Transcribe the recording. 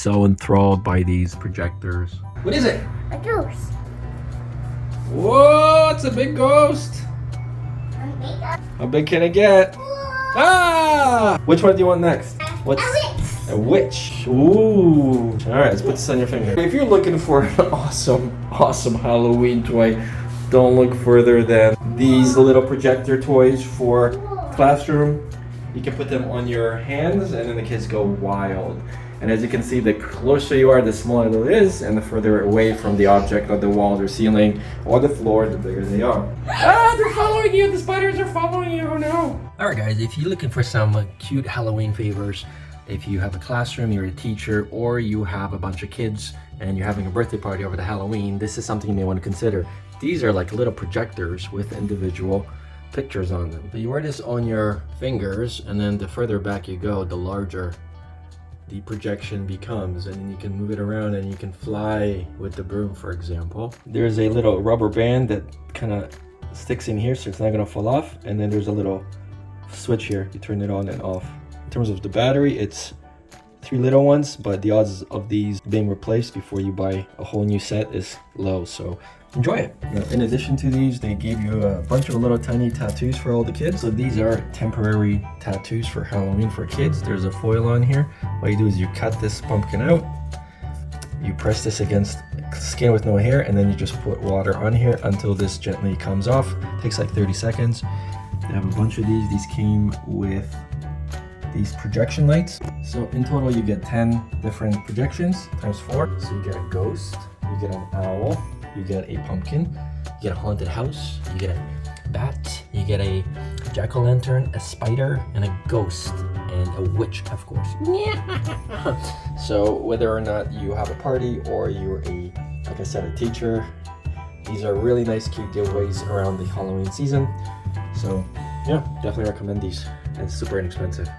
so enthralled by these projectors. What is it? A ghost. Whoa, it's a big ghost. How big can it get? Ah! Which one do you want next? What's a witch? Ooh. All right, let's put this on your finger. If you're looking for an awesome Halloween toy, don't look further than these little projector toys for classroom. You can put them on your hands and then the kids go wild. And as you can see, the closer you are, the smaller it is, and the further away from the object or the wall or ceiling or the floor, the bigger they are. Ah, they're following you! The spiders are following you! Oh no! Alright guys, if you're looking for some cute Halloween favors, if you have a classroom, you're a teacher, or you have a bunch of kids and you're having a birthday party over the Halloween, this is something you may want to consider. These are like little projectors with individual pictures on them. You wear this on your fingers, and then the further back you go, the larger the projection becomes, and then you can move it around and you can fly with the broom, for example. There's a little rubber band that kind of sticks in here so it's not going to fall off, and then there's a little switch here. You turn it on and off. In terms of the battery, it's 3 little ones, but the odds of these being replaced before you buy a whole new set is low, so enjoy it. Now, in addition to these, they gave you a bunch of little tiny tattoos for all the kids. So these are temporary tattoos for Halloween for kids. There's a foil on here. What you do is you cut this pumpkin out, you press this against skin with no hair, and then you just put water on here until this gently comes off. It takes like 30 seconds. They have a bunch of these. These came with these projection lights. So in total you get 10 different projections times 4. So you get a ghost, you get an owl, you get a pumpkin, you get a haunted house, you get a bat, you get a jack-o'-lantern, a spider, and a ghost, and a witch, of course. So whether or not you have a party or you're like I said, a teacher, these are really nice, cute giveaways around the Halloween season. So yeah, definitely recommend these, and it's super inexpensive.